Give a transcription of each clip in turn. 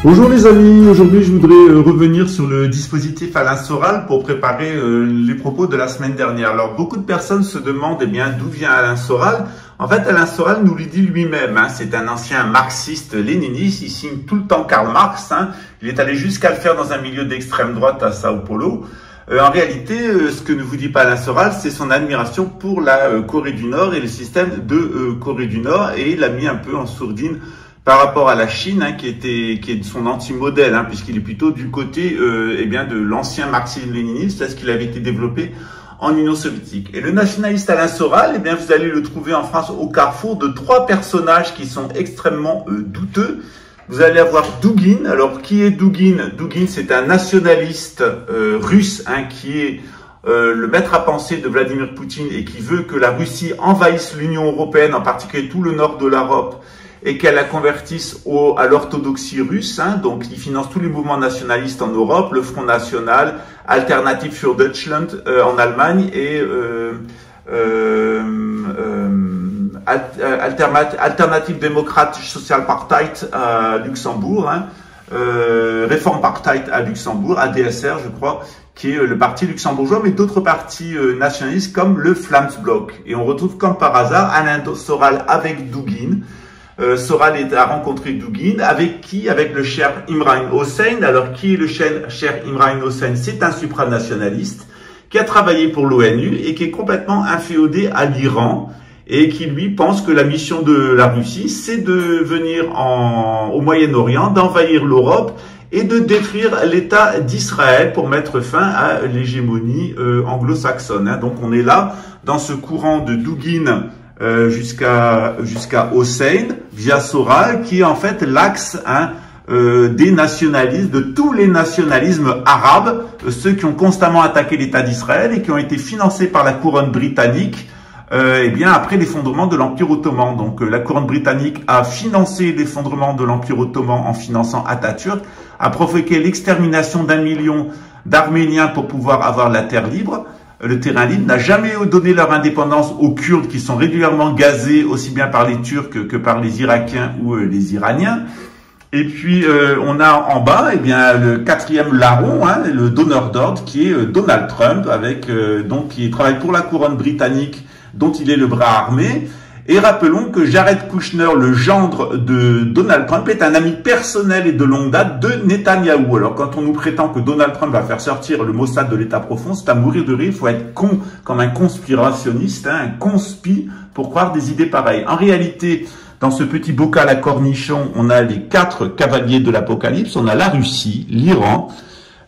Bonjour les amis, aujourd'hui je voudrais revenir sur le dispositif Alain Soral pour préparer les propos de la semaine dernière. Alors beaucoup de personnes se demandent d'où vient Alain Soral. En fait Alain Soral nous le dit lui-même, c'est un ancien marxiste-léniniste, il signe tout le temps Karl Marx, il est allé jusqu'à le faire dans un milieu d'extrême droite à Sao Paulo. En réalité, ce que ne vous dit pas Alain Soral, c'est son admiration pour la Corée du Nord et le système de Corée du Nord, et il l'a mis un peu en sourdine par rapport à la Chine, qui est son anti-modèle, puisqu'il est plutôt du côté de l'ancien marxisme-léninisme, parce qu'il avait été développé en Union soviétique. Et le nationaliste Alain Soral, vous allez le trouver en France au carrefour de trois personnages qui sont extrêmement douteux. Vous allez avoir Douguine. Alors, qui est Douguine? Douguine, c'est un nationaliste russe qui est le maître à penser de Vladimir Poutine et qui veut que la Russie envahisse l'Union européenne, en particulier tout le nord de l'Europe, et qu'elle la convertisse à l'orthodoxie russe. Donc, il finance tous les mouvements nationalistes en Europe, le Front National, Alternative für Deutschland en Allemagne et Alternative Demokratische Sozialpartei à Luxembourg, Reformpartei à Luxembourg, ADSR je crois, qui est le parti luxembourgeois, mais d'autres partis nationalistes comme le Vlaamsblok. Et on retrouve comme par hasard Alain Soral avec Douguine. Soral a rencontré Douguine, avec le cher Imran Hossein. Alors, qui est le cher Imran Hossein? C'est un supranationaliste qui a travaillé pour l'ONU et qui est complètement inféodé à l'Iran et qui, lui, pense que la mission de la Russie, c'est de venir au Moyen-Orient, d'envahir l'Europe et de détruire l'État d'Israël pour mettre fin à l'hégémonie anglo-saxonne. Donc, on est là dans ce courant de Douguine jusqu'à Hossein via Soral, qui est en fait l'axe des nationalismes, de tous les nationalismes arabes, ceux qui ont constamment attaqué l'État d'Israël et qui ont été financés par la couronne britannique après l'effondrement de l'Empire ottoman. Donc la couronne britannique a financé l'effondrement de l'Empire ottoman en finançant Atatürk, a provoqué l'extermination d'1 million d'Arméniens pour pouvoir avoir la terre libre. Le terrain libre, n'a jamais donné leur indépendance aux Kurdes qui sont régulièrement gazés aussi bien par les Turcs que par les Irakiens ou les Iraniens. Et puis on a en bas le quatrième larron, le donneur d'ordre, qui est Donald Trump, qui travaille pour la couronne britannique, dont il est le bras armé. Et rappelons que Jared Kushner, le gendre de Donald Trump, est un ami personnel et de longue date de Netanyahou. Alors quand on nous prétend que Donald Trump va faire sortir le Mossad de l'État profond, c'est à mourir de rire. Il faut être con comme un conspirationniste, un conspi, pour croire des idées pareilles. En réalité, dans ce petit bocal à cornichons, on a les 4 cavaliers de l'Apocalypse. On a la Russie, l'Iran,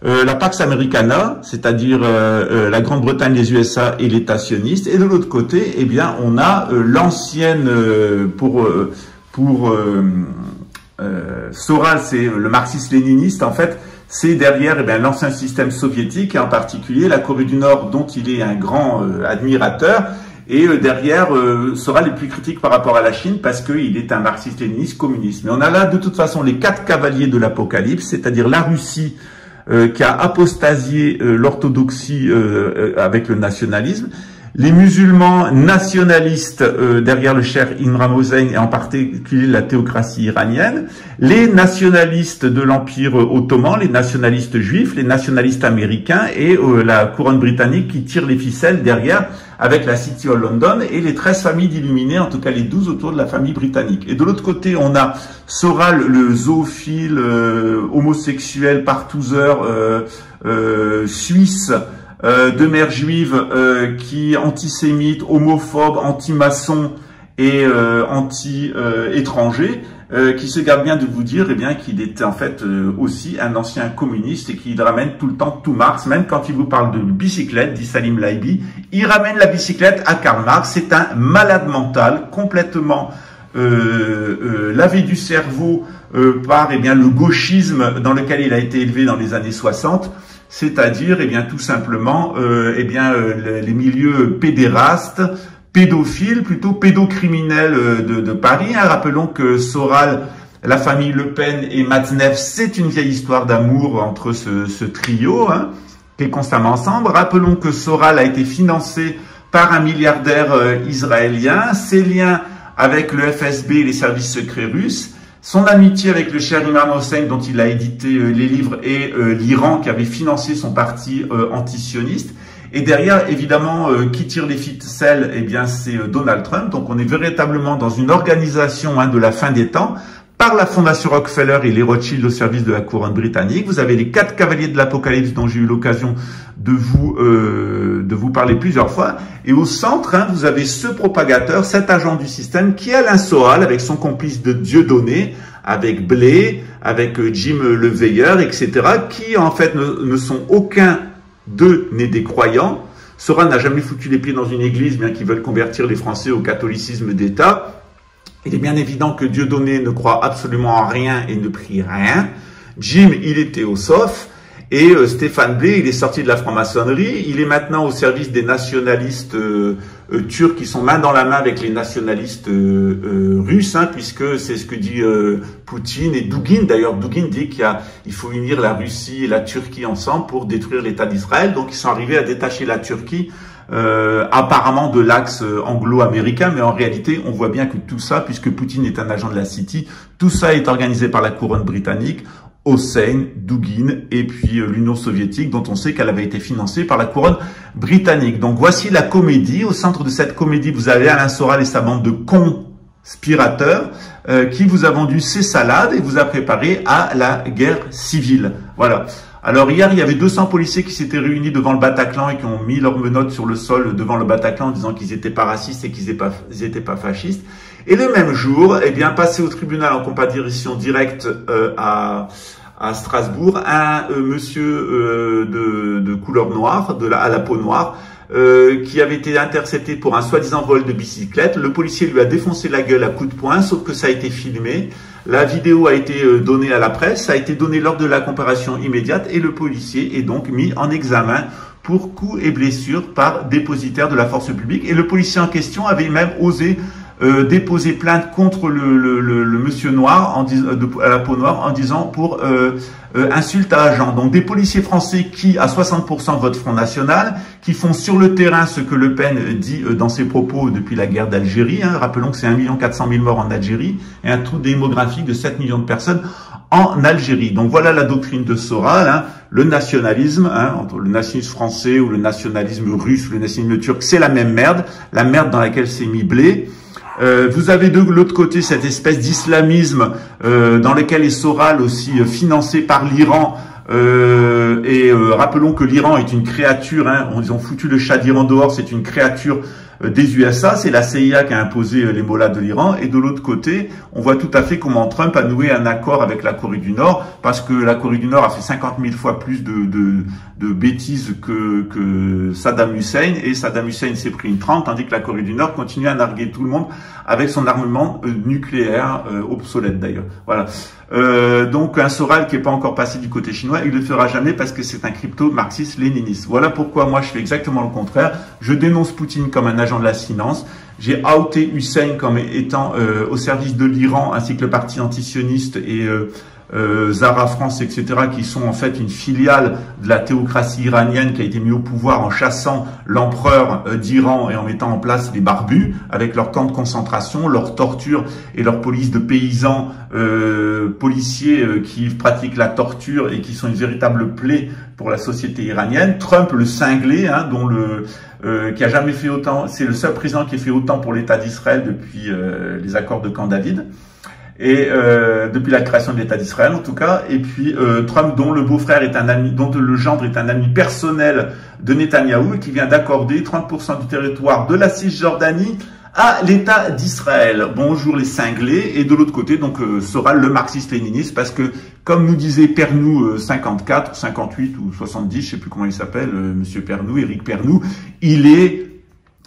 la Pax Americana, c'est-à-dire la Grande-Bretagne, les USA et l'État sioniste, et de l'autre côté, on a l'ancienne Soral, c'est le marxiste-léniniste. En fait, c'est derrière l'ancien système soviétique, et en particulier la Corée du Nord, dont il est un grand admirateur. Et derrière, Soral est plus critique par rapport à la Chine parce qu'il est un marxiste-léniniste communiste. Mais on a là de toute façon les 4 cavaliers de l'Apocalypse, c'est-à-dire la Russie, qui a apostasié l'orthodoxie avec le nationalisme, les musulmans nationalistes derrière le cher Imran Hossein et en particulier la théocratie iranienne, les nationalistes de l'Empire ottoman, les nationalistes juifs, les nationalistes américains et la couronne britannique qui tire les ficelles derrière avec la City of London et les 13 familles d'illuminés, en tout cas les 12 autour de la famille britannique. Et de l'autre côté, on a Soral, le zoophile, homosexuel, partouzeur, suisse, de mère juive, qui est antisémite, homophobe, anti-maçon et anti-étranger, qui se garde bien de vous dire qu'il était en fait aussi un ancien communiste et qu'il ramène tout le temps tout Marx, même quand il vous parle de bicyclette, dit Salim Laibi, il ramène la bicyclette à Karl Marx. C'est un malade mental, complètement lavé du cerveau par le gauchisme dans lequel il a été élevé dans les années 60. C'est-à-dire, tout simplement, les milieux pédérastes, pédophiles, plutôt pédocriminels de Paris. Rappelons que Soral, la famille Le Pen et Matzneff, c'est une vieille histoire d'amour entre ce trio, qui est constamment ensemble. Rappelons que Soral a été financé par un milliardaire israélien. Ses liens avec le FSB et les services secrets russes, son amitié avec le cher Imam Hossein, dont il a édité les livres, et l'Iran qui avait financé son parti antisioniste. Et derrière, évidemment, qui tire les ficelles, eh bien, c'est Donald Trump. Donc, on est véritablement dans une organisation de la fin des temps, par la Fondation Rockefeller et les Rothschild au service de la couronne britannique. Vous avez les 4 cavaliers de l'Apocalypse dont j'ai eu l'occasion de vous parler plusieurs fois. Et au centre, vous avez ce propagateur, cet agent du système qui est Alain Soral avec son complice de Dieudonné, avec Blé, avec Jim le Veilleur, etc., qui en fait ne sont aucun d'eux nés des croyants. Soral n'a jamais foutu les pieds dans une église, bien qu'ils veulent convertir les Français au catholicisme d'État. Il est bien évident que Dieudonné ne croit absolument en rien et ne prie rien. Jim, il est théosophe. Et Stéphane Blé, il est sorti de la franc-maçonnerie. Il est maintenant au service des nationalistes turcs qui sont main dans la main avec les nationalistes russes, puisque c'est ce que dit Poutine et Douguine. D'ailleurs, Douguine dit qu'il faut unir la Russie et la Turquie ensemble pour détruire l'État d'Israël. Donc, ils sont arrivés à détacher la Turquie apparemment de l'axe anglo-américain, mais en réalité, on voit bien que tout ça, puisque Poutine est un agent de la City, tout ça est organisé par la couronne britannique, Hossein, Douguine et puis l'Union soviétique, dont on sait qu'elle avait été financée par la couronne britannique. Donc voici la comédie. Au centre de cette comédie, vous avez Alain Soral et sa bande de conspirateurs qui vous a vendu ses salades et vous a préparé à la guerre civile. Voilà. Alors hier, il y avait 200 policiers qui s'étaient réunis devant le Bataclan et qui ont mis leurs menottes sur le sol devant le Bataclan en disant qu'ils n'étaient pas racistes et qu'ils n'étaient pas fascistes. Et le même jour, eh bien, passé au tribunal en comparution directe à Strasbourg, un monsieur de couleur noire, à la peau noire, qui avait été intercepté pour un soi-disant vol de bicyclette. Le policier lui a défoncé la gueule à coups de poing, sauf que ça a été filmé. La vidéo a été donnée à la presse, ça a été donné lors de la comparution immédiate et le policier est donc mis en examen pour coups et blessures par dépositaire de la force publique. Et le policier en question avait même osé déposer plainte contre le monsieur noir à la peau noire en disant pour insulte à agent. Donc des policiers français qui à 60% votent Front National, qui font sur le terrain ce que Le Pen dit dans ses propos depuis la guerre d'Algérie. Rappelons que c'est 1 400 000 morts en Algérie et un trou démographique de 7 millions de personnes en Algérie. Donc voilà la doctrine de Soral, le nationalisme, entre le nationalisme français ou le nationalisme russe ou le nationalisme turc, c'est la même merde, la merde dans laquelle s'est mis Blé. Vous avez de l'autre côté cette espèce d'islamisme dans lequel est Soral aussi financé par l'Iran. Rappelons que l'Iran est une créature, ils ont foutu le chat d'Iran dehors, c'est une créature des USA, c'est la CIA qui a imposé les mollahs de l'Iran, et de l'autre côté, on voit tout à fait comment Trump a noué un accord avec la Corée du Nord, parce que la Corée du Nord a fait 50 000 fois plus de bêtises que Saddam Hussein, et Saddam Hussein s'est pris une trempe, tandis que la Corée du Nord continue à narguer tout le monde avec son armement nucléaire, obsolète d'ailleurs. Voilà. Donc un Soral qui n'est pas encore passé du côté chinois, il ne le fera jamais parce que c'est un crypto-marxiste-léniniste. Voilà pourquoi moi je fais exactement le contraire. Je dénonce Poutine comme un agent de la finance. J'ai outé Hussein comme étant au service de l'Iran ainsi que le parti antisioniste et Zara France, etc., qui sont en fait une filiale de la théocratie iranienne qui a été mise au pouvoir en chassant l'empereur d'Iran et en mettant en place les barbus avec leurs camps de concentration, leur torture et leur police de paysans policiers qui pratiquent la torture et qui sont une véritable plaie pour la société iranienne. Trump, le cinglé, qui a jamais fait autant, c'est le seul président qui a fait autant pour l'État d'Israël depuis les accords de Camp David. Et depuis la création de l'État d'Israël en tout cas, et puis Trump dont le beau-frère est un ami, dont le gendre est un ami personnel de Netanyahou et qui vient d'accorder 30% du territoire de la Cisjordanie à l'État d'Israël. Bonjour les cinglés. Et de l'autre côté donc Soral le marxiste-léniniste, parce que comme nous disait Pernou 54, 58 ou 70, je sais plus comment il s'appelle, Monsieur Pernou, Éric Pernou, il est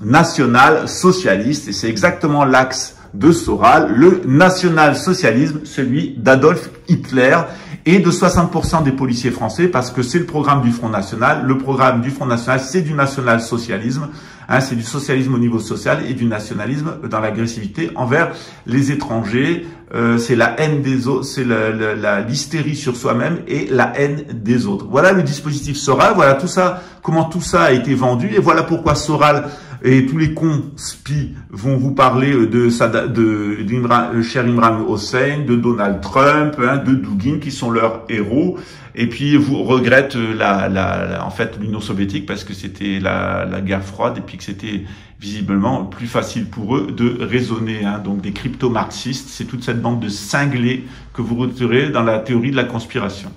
national-socialiste et c'est exactement l'axe de Soral, le national-socialisme, celui d'Adolf Hitler et de 60% des policiers français, parce que c'est le programme du Front National. Le programme du Front National, c'est du national-socialisme, c'est du socialisme au niveau social et du nationalisme dans l'agressivité envers les étrangers. C'est la haine des autres, c'est l'hystérie sur soi-même et la haine des autres. Voilà le dispositif Soral, voilà tout ça, comment tout ça a été vendu, et voilà pourquoi Soral Et tous les conspis vont vous parler cher Imran Hossein, de Donald Trump, de Dugin, qui sont leurs héros. Et puis vous regrettent en fait l'Union soviétique parce que c'était la guerre froide et puis que c'était visiblement plus facile pour eux de raisonner. Donc des crypto-marxistes, c'est toute cette bande de cinglés que vous retirez dans la théorie de la conspiration.